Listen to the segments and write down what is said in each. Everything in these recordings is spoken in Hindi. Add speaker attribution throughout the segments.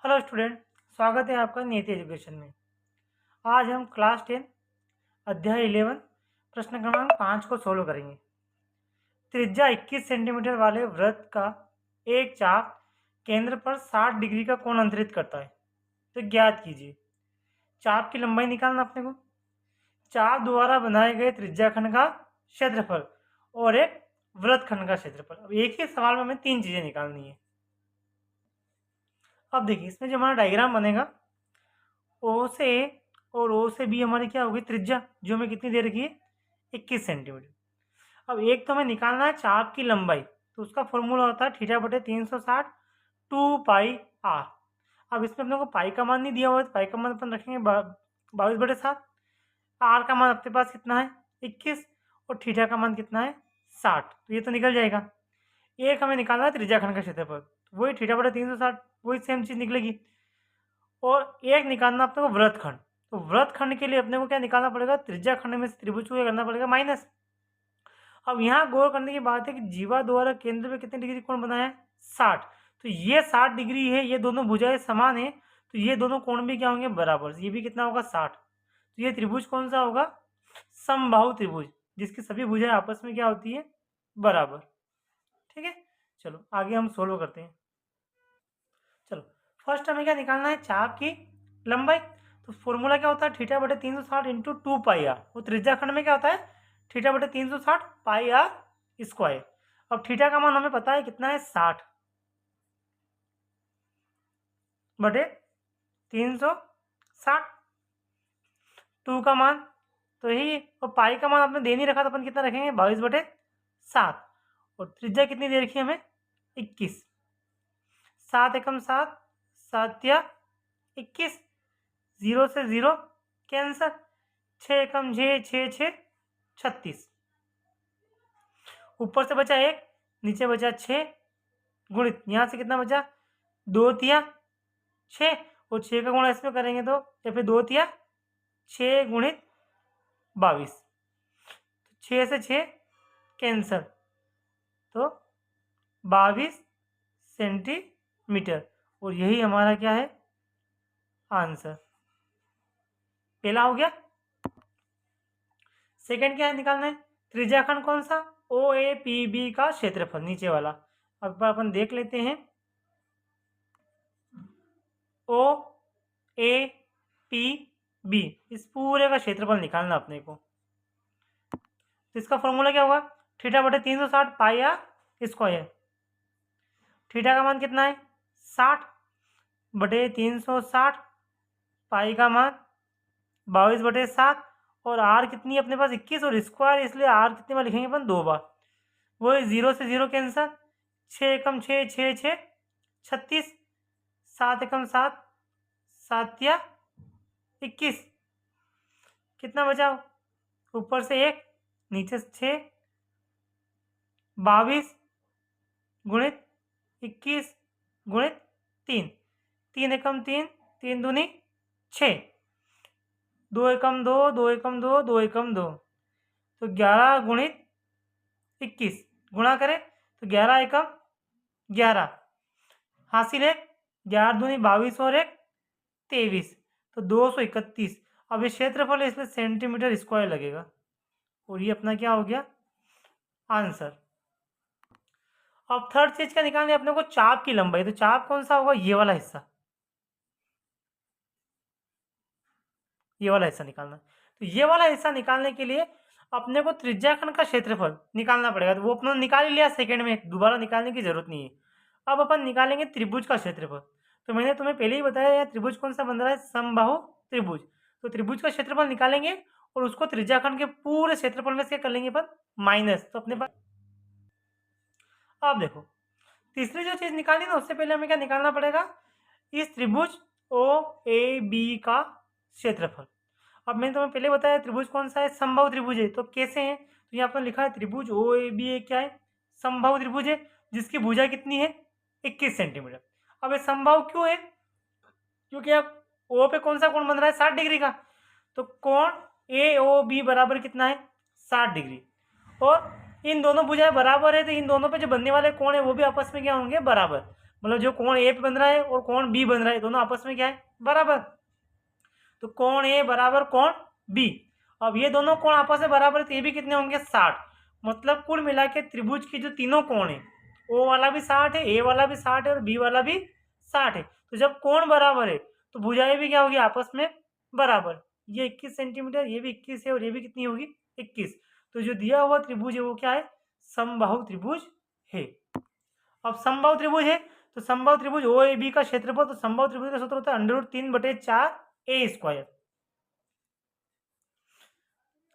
Speaker 1: हेलो स्टूडेंट, स्वागत है आपका नीति एजुकेशन में। आज हम क्लास 10 अध्याय 11 प्रश्न क्रमांक 5 को सोल्व करेंगे। त्रिज्या 21 सेंटीमीटर वाले वृत्त का एक चाप केंद्र पर 60 डिग्री का कोण अंतरित करता है, तो ज्ञात कीजिए। चाप की लंबाई निकालना अपने को, चाप द्वारा बनाए गए त्रिज्याखंड का क्षेत्रफल और एक वृत्तखंड का क्षेत्रफल। अब एक ही सवाल में हमें 3 चीजें निकालनी है। अब देखिए, इसमें जो हमारा डायग्राम बनेगा, ओ से ए और ओ से बी हमारी क्या होगी, त्रिज्या, जो हमें कितनी दे रखी है, 21 सेंटीमीटर। अब एक तो हमें निकालना है चाप की लंबाई, तो उसका फॉर्मूला होता है थीटा बटे 360 2 पाई आर। अब इसमें अपने को पाई का मान नहीं दिया हुआ है, तो पाई का मान अपन रखेंगे 22/7। आर का मान अपने पास कितना है, 21, और थीटा का मान कितना है, 60। तो ये तो निकल जाएगा। एक हमें निकालना है त्रिज्याखंड का क्षेत्रफल, तो वही थीटा बटे 360, वही सेम चीज़ निकलेगी। और एक निकालना अपने को वृत्तखंड, तो वृत्तखंड के लिए अपने को क्या निकालना पड़ेगा, त्रिज्याखंड में से त्रिभुज को क्या करना पड़ेगा, माइनस। अब यहाँ गौर करने की बात है कि जीवा द्वारा केंद्र पे कितने डिग्री कोण बनाया है, 60। तो ये 60 डिग्री है, ये दोनों भुजाएं समान है, तो ये दोनों कोण भी क्या होंगे, बराबर। ये भी कितना होगा, 60। तो ये त्रिभुज कौन सा होगा, समबाहु त्रिभुज, जिसकी सभी भुजाएं आपस में क्या होती है, बराबर। ठीक है, चलो आगे हम सोल्व करते हैं। चलो, फर्स्ट हमें क्या निकालना है, चाप की लंबाई। तो फॉर्मूला क्या होता है, थीटा बटे 360 इंटू 2 पाई आर। वो त्रिज्याखंड में क्या होता है, थीटा बटे 360 पाई आर स्क्वायर। अब थीटा का मान हमें पता है कितना है, 60 बटे 360। 2 का मान तो यही, और पाई का मान आपने दे नहीं रखा, तो अपन कितना रखेंगे, 22/7। और त्रिज्या कितनी दे रखी है हमें, 21। 7 एकम 7, 7 या 21, 0 से 0 कैंसर, 6 एकम 6, 6 6 36। ऊपर से बचा 1, नीचे बचा 6, गुणित यहाँ से कितना बचा, 2 तिया 6, और 6 का गुणा इसमें करेंगे तो, या फिर 2 तिया 6 गुणित 22। 6 से 6 कैंसर, तो 22 सेंटीमीटर। और यही हमारा क्या है, आंसर। पहला हो गया। सेकंड क्या है, निकालना है त्रिज्याखंड कौन सा, ओ ए पी बी का क्षेत्रफल, नीचे वाला। अब अपन देख लेते हैं, ओ ए पी बी, इस पूरे का क्षेत्रफल निकालना अपने को। तो इसका फॉर्मूला क्या होगा, थीटा बटे 360 पाई आर स्क्वायर। थीटा का मान कितना है, 60 बटे 360, पाई का मान 22/7, और आर कितनी है अपने पास, 21, और स्क्वायर, इसलिए आर कितने बार लिखेंगे अपन, 2 बार। वो 0 से 0 कैंसर, 6 एकम 6 6 6 36, 7 एकम 7, 7 या 21, कितना बचा, ऊपर से 1, नीचे से 6, 22 गुणित 21 गुणित 3, 3 एकम 3, 3 दूनी 6, 2 एकम 2, 2 एकम 2, 2 एकम 2, तो 11 गुणित 21, गुणा करें तो 11 एकम 11, हासिल है 11 दूनी 22 और 1 23, तो 231। अब ये क्षेत्रफल है, इसलिए सेंटीमीटर स्क्वायर लगेगा, और ये अपना क्या हो गया, आंसर। अब थर्ड चीज क्या निकालनी है अपने को, चाप की लंबाई। तो चाप कौन सा होगा, ये वाला हिस्सा, ये वाला हिस्सा निकालना। तो ये वाला हिस्सा निकालने के लिए अपने को त्रिज्याखंड का क्षेत्रफल निकालना पड़ेगा। तो वो अपना निकाल ही लिया सेकंड में, दोबारा निकालने की जरूरत नहीं है। अब अपन निकालेंगे त्रिभुज का क्षेत्रफल। तो मैंने तुम्हें पहले ही बताया, यार त्रिभुज कौन सा बन रहा है, समबाहु त्रिभुज। तो त्रिभुज का क्षेत्रफल निकालेंगे, और उसको त्रिज्याखंड के पूरे क्षेत्रफल में से कर लेंगे अपन माइनस। तो अपने पास, अब देखो, तीसरी जो चीज निकालनी ना, उससे पहले हमें क्या निकालना पड़ेगा, इस त्रिभुज ओ ए बी का क्षेत्रफल। अब मैंने तुम्हें पहले बताया त्रिभुज कौन सा है, समबाहु त्रिभुज है। तो कैसे है, तो यहाँ पर लिखा है त्रिभुज ओ ए बी ए क्या है, समबाहु त्रिभुज है, जिसकी भुजा कितनी है, 21 सेंटीमीटर। अब ये समबाहु क्यों है, क्योंकि अब ओ पे कौन सा कोण बन रहा है, 60 डिग्री का। तो कोण ए ओ बी बराबर कितना है, 60 डिग्री। और इन दोनों भुजाएं बराबर है, तो इन दोनों पे जो बनने वाले कोण है वो भी आपस में क्या होंगे, बराबर। मतलब जो कोण ए पे बन रहा है और कोण बी बन रहा है, दोनों आपस में क्या है, बराबर। तो कोण ए बराबर कोण बी। अब ये दोनों कोण आपस में बराबर है तो ये भी कितने होंगे, 60। मतलब कुल मिला के त्रिभुज की जो तीनों कोण है, ओ वाला भी 60 है, ए वाला भी 60 है और बी वाला भी 60 है। तो जब कोण बराबर है तो भुजाएं भी क्या होगी, आपस में बराबर। ये 21 सेंटीमीटर, ये भी 21 है और ये भी कितनी होगी, 21। तो जो दिया हुआ त्रिभुज है वो क्या है, समबाहु त्रिभुज है। अब समबाहु त्रिभुज है तो समबाहु त्रिभुज ओ ए बी का क्षेत्रफल, तो समबाहु त्रिभुज का सूत्र होता है √3/4 ए स्क्वायर।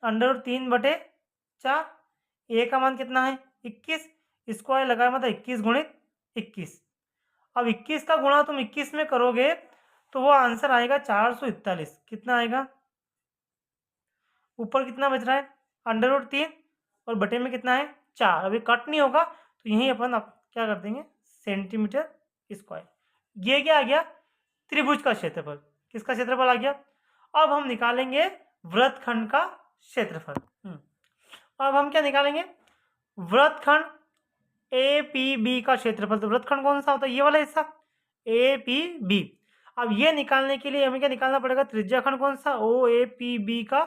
Speaker 1: √3/4, ए का मान कितना है 21, स्क्वायर लगाया मतलब 21 गुणित 21। अब 21 का गुणा तुम 21 में करोगे तो वो आंसर आएगा 441। कितना आएगा, ऊपर कितना बच रहा है, √3 और बटे में कितना है 4। अभी कट नहीं होगा तो यहीं अपन क्या कर देंगे, सेंटीमीटर स्क्वायर। ये क्या आ गया, त्रिभुज का क्षेत्रफल। किसका क्षेत्रफल आ गया। अब हम निकालेंगे वृत्तखंड का क्षेत्रफल। अब हम क्या निकालेंगे, वृत्तखंड ए पी बी का क्षेत्रफल। तो वृत्तखंड कौन सा होता है, ये वाला हिस्सा, ए पी बी। अब ये निकालने के लिए हमें क्या निकालना पड़ेगा, त्रिज्याखंड कौन सा, ओ ए पी बी का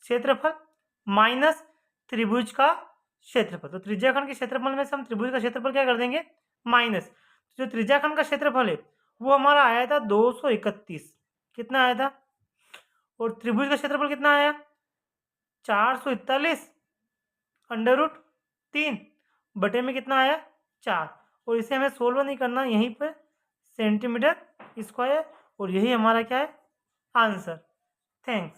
Speaker 1: क्षेत्रफल माइनस त्रिभुज का क्षेत्रफल। तो त्रिज्याखंड के क्षेत्रफल में से हम त्रिभुज का क्षेत्रफल क्या कर देंगे, माइनस। जो त्रिज्याखंड का क्षेत्रफल है वो हमारा आया था 231। कितना आया था, और त्रिभुज का क्षेत्रफल कितना आया, 441 √3 बटे में कितना आया 4। और इसे हमें सोल्व नहीं करना, यहीं पर सेंटीमीटर स्क्वायर, और यही हमारा क्या है आंसर। थैंक्स।